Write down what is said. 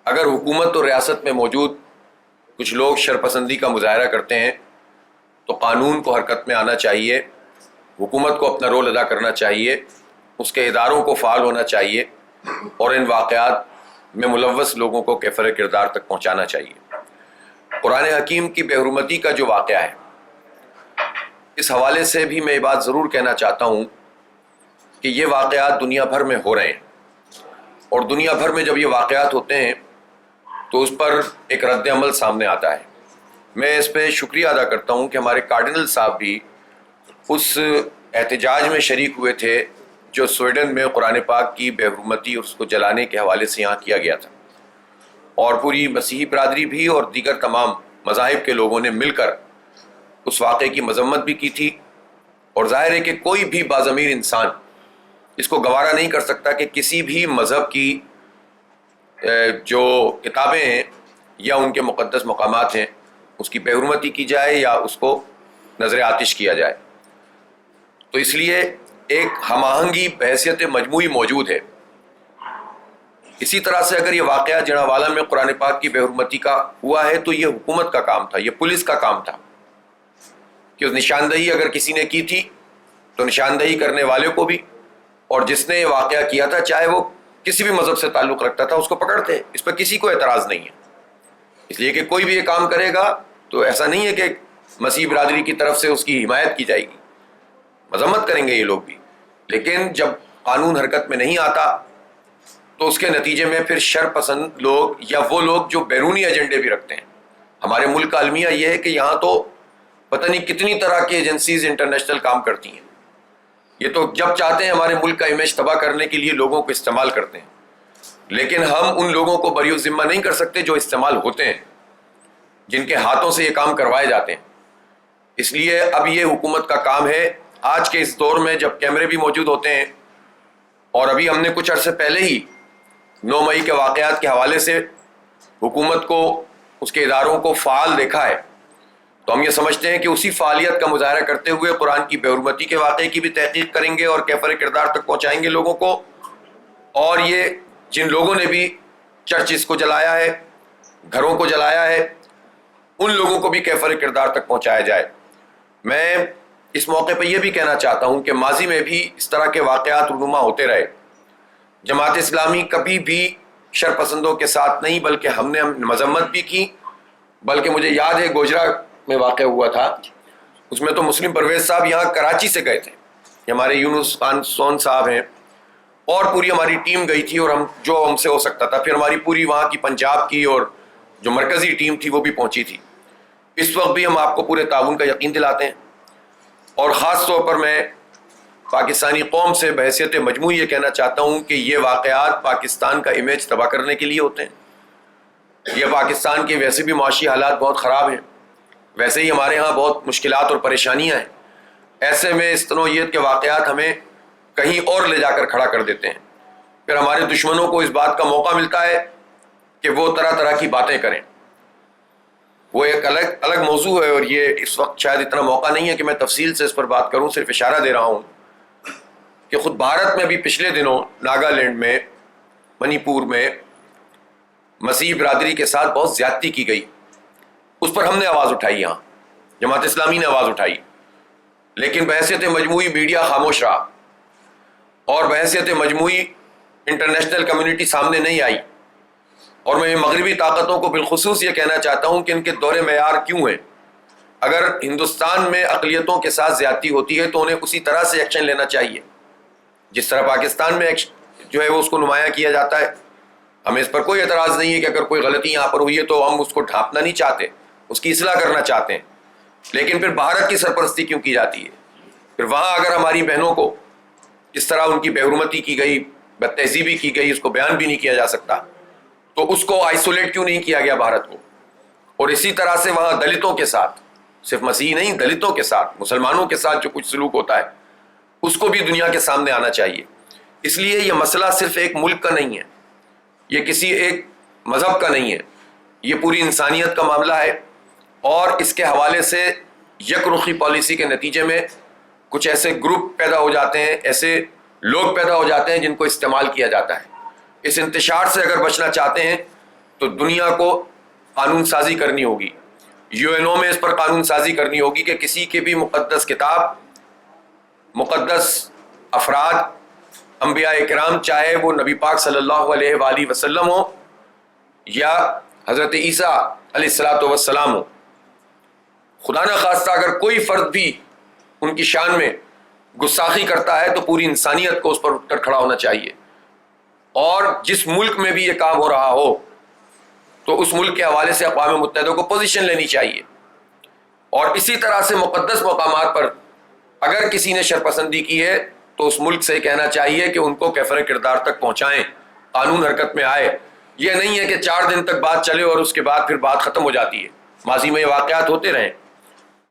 اگر حکومت اور ریاست میں موجود کچھ لوگ شرپسندی کا مظاہرہ کرتے ہیں تو قانون کو حرکت میں آنا چاہیے، حکومت کو اپنا رول ادا کرنا چاہیے، اس کے اداروں کو فعال ہونا چاہیے اور ان واقعات میں ملوث لوگوں کو کیفر کردار تک پہنچانا چاہیے۔ قرآن حکیم کی بے حرمتی کا جو واقعہ ہے، اس حوالے سے بھی میں یہ بات ضرور کہنا چاہتا ہوں کہ یہ واقعات دنیا بھر میں ہو رہے ہیں، اور دنیا بھر میں جب یہ واقعات ہوتے ہیں تو اس پر ایک رد عمل سامنے آتا ہے۔ میں اس پہ شکریہ ادا کرتا ہوں کہ ہمارے کارڈنل صاحب بھی اس احتجاج میں شریک ہوئے تھے جو سویڈن میں قرآن پاک کی بے حرمتی اور اس کو جلانے کے حوالے سے یہاں کیا گیا تھا، اور پوری مسیحی برادری بھی اور دیگر تمام مذاہب کے لوگوں نے مل کر اس واقعے کی مذمت بھی کی تھی۔ اور ظاہر ہے کہ کوئی بھی باضمیر انسان اس کو گوارا نہیں کر سکتا کہ کسی بھی مذہب کی جو کتابیں ہیں یا ان کے مقدس مقامات ہیں اس کی بے حرمتی کی جائے یا اس کو نظر آتش کیا جائے۔ تو اس لیے ایک ہم آہنگی بحیثیت مجموعی موجود ہے۔ اسی طرح سے اگر یہ واقعہ جڑاوالا میں قرآن پاک کی بے حرمتی کا ہوا ہے تو یہ حکومت کا کام تھا، یہ پولیس کا کام تھا کہ اس نشاندہی اگر کسی نے کی تھی تو نشاندہی کرنے والے کو بھی، اور جس نے یہ واقعہ کیا تھا چاہے وہ کسی بھی مذہب سے تعلق رکھتا تھا اس کو پکڑتے۔ اس پر کسی کو اعتراض نہیں ہے، اس لیے کہ کوئی بھی یہ کام کرے گا تو ایسا نہیں ہے کہ مسیح برادری کی طرف سے اس کی حمایت کی جائے گی، مذمت کریں گے یہ لوگ بھی۔ لیکن جب قانون حرکت میں نہیں آتا تو اس کے نتیجے میں پھر شر پسند لوگ یا وہ لوگ جو بیرونی ایجنڈے بھی رکھتے ہیں، ہمارے ملک کا المیہ یہ ہے کہ یہاں تو پتہ نہیں کتنی طرح کی ایجنسیز انٹرنیشنل کام کرتی ہیں، یہ تو جب چاہتے ہیں ہمارے ملک کا امیج تباہ کرنے کے لیے لوگوں کو استعمال کرتے ہیں، لیکن ہم ان لوگوں کو بری الذمہ نہیں کر سکتے جو استعمال ہوتے ہیں، جن کے ہاتھوں سے یہ کام کروائے جاتے ہیں۔ اس لیے اب یہ حکومت کا کام ہے آج کے اس دور میں جب کیمرے بھی موجود ہوتے ہیں، اور ابھی ہم نے کچھ عرصے پہلے ہی 9 مئی کے واقعات کے حوالے سے حکومت کو، اس کے اداروں کو فعال دیکھا ہے، تو ہم یہ سمجھتے ہیں کہ اسی فعالیت کا مظاہرہ کرتے ہوئے قرآن کی بے حرمتی کے واقعے کی بھی تحقیق کریں گے اور کیفر کردار تک پہنچائیں گے لوگوں کو، اور یہ جن لوگوں نے بھی چرچز کو جلایا ہے، گھروں کو جلایا ہے، ان لوگوں کو بھی کیفر کردار تک پہنچایا جائے۔ میں اس موقع پہ یہ بھی کہنا چاہتا ہوں کہ ماضی میں بھی اس طرح کے واقعات رونما ہوتے رہے، جماعت اسلامی کبھی بھی شرپسندوں کے ساتھ نہیں، بلکہ ہم نے مذمت بھی کی۔ بلکہ مجھے یاد ہے گوجرا میں واقع ہوا تھا، اس میں تو مسلم پرویز صاحب یہاں کراچی سے گئے تھے، ہمارے یونس خان سون صاحب ہیں، اور پوری ہماری ٹیم گئی تھی، اور ہم سے ہو سکتا تھا، پھر ہماری پوری وہاں کی پنجاب کی اور جو مرکزی ٹیم تھی وہ بھی پہنچی تھی۔ اس وقت بھی ہم آپ کو پورے تعاون کا یقین دلاتے ہیں، اور خاص طور پر میں پاکستانی قوم سے بحیثیت مجموعی یہ کہنا چاہتا ہوں کہ یہ واقعات پاکستان کا امیج تباہ کرنے کے لیے ہوتے ہیں۔ یہ پاکستان کے ویسے بھی معاشی حالات بہت خراب ہیں، ویسے ہی ہمارے ہاں بہت مشکلات اور پریشانیاں ہیں، ایسے میں اس نوعیت کے واقعات ہمیں کہیں اور لے جا کر کھڑا کر دیتے ہیں، پھر ہمارے دشمنوں کو اس بات کا موقع ملتا ہے کہ وہ طرح طرح کی باتیں کریں۔ وہ ایک الگ موضوع ہے، اور یہ اس وقت شاید اتنا موقع نہیں ہے کہ میں تفصیل سے اس پر بات کروں، صرف اشارہ دے رہا ہوں کہ خود بھارت میں بھی پچھلے دنوں ناگالینڈ میں، منی پور میں مسیحی برادری کے ساتھ بہت زیادتی کی گئی، اس پر ہم نے آواز اٹھائی، یہاں جماعت اسلامی نے آواز اٹھائی، لیکن بحیثیت مجموعی میڈیا خاموش رہا، اور بحیثیت مجموعی انٹرنیشنل کمیونٹی سامنے نہیں آئی۔ اور میں مغربی طاقتوں کو بالخصوص یہ کہنا چاہتا ہوں کہ ان کے دور معیار کیوں ہیں؟ اگر ہندوستان میں اقلیتوں کے ساتھ زیادتی ہوتی ہے تو انہیں اسی طرح سے ایکشن لینا چاہیے جس طرح پاکستان میں جو ہے وہ اس کو نمایاں کیا جاتا ہے۔ ہمیں اس پر کوئی اعتراض نہیں ہے کہ اگر کوئی غلطی یہاں پر ہوئی ہے تو ہم اس کو ڈھانپنا نہیں چاہتے، اس کی اصلاح کرنا چاہتے ہیں، لیکن پھر بھارت کی سرپرستی کیوں کی جاتی ہے؟ پھر وہاں اگر ہماری بہنوں کو اس طرح ان کی بے حرمتی کی گئی، بد تہذیبی کی گئی، اس کو بیان بھی نہیں کیا جا سکتا، تو اس کو آئسولیٹ کیوں نہیں کیا گیا بھارت کو؟ اور اسی طرح سے وہاں دلتوں کے ساتھ، صرف مسیحی نہیں، دلتوں کے ساتھ، مسلمانوں کے ساتھ جو کچھ سلوک ہوتا ہے اس کو بھی دنیا کے سامنے آنا چاہیے۔ اس لیے یہ مسئلہ صرف ایک ملک کا نہیں ہے، یہ کسی ایک مذہب کا نہیں ہے، یہ پوری انسانیت کا معاملہ ہے، اور اس کے حوالے سے یک رخی پالیسی کے نتیجے میں کچھ ایسے گروپ پیدا ہو جاتے ہیں، ایسے لوگ پیدا ہو جاتے ہیں جن کو استعمال کیا جاتا ہے۔ اس انتشار سے اگر بچنا چاہتے ہیں تو دنیا کو قانون سازی کرنی ہوگی، UN میں اس پر قانون سازی کرنی ہوگی کہ کسی کے بھی مقدس کتاب، مقدس افراد، انبیاء کرام، چاہے وہ نبی پاک صلی اللہ علیہ وآلہ وسلم ہو یا حضرت عیسیٰ علیہ الصلاۃ والسلام ہو، خدا نہ خواستہ اگر کوئی فرد بھی ان کی شان میں گستاخی کرتا ہے تو پوری انسانیت کو اس پر اٹھ کر کھڑا ہونا چاہیے، اور جس ملک میں بھی یہ کام ہو رہا ہو تو اس ملک کے حوالے سے اقوام متحدہ کو پوزیشن لینی چاہیے، اور اسی طرح سے مقدس مقامات پر اگر کسی نے شرپسندی کی ہے تو اس ملک سے کہنا چاہیے کہ ان کو کیفر کردار تک پہنچائیں، قانون حرکت میں آئے۔ یہ نہیں ہے کہ 4 دن تک بات چلے اور اس کے بعد پھر بات ختم ہو جاتی ہے، ماضی میں یہ واقعات ہوتے رہے۔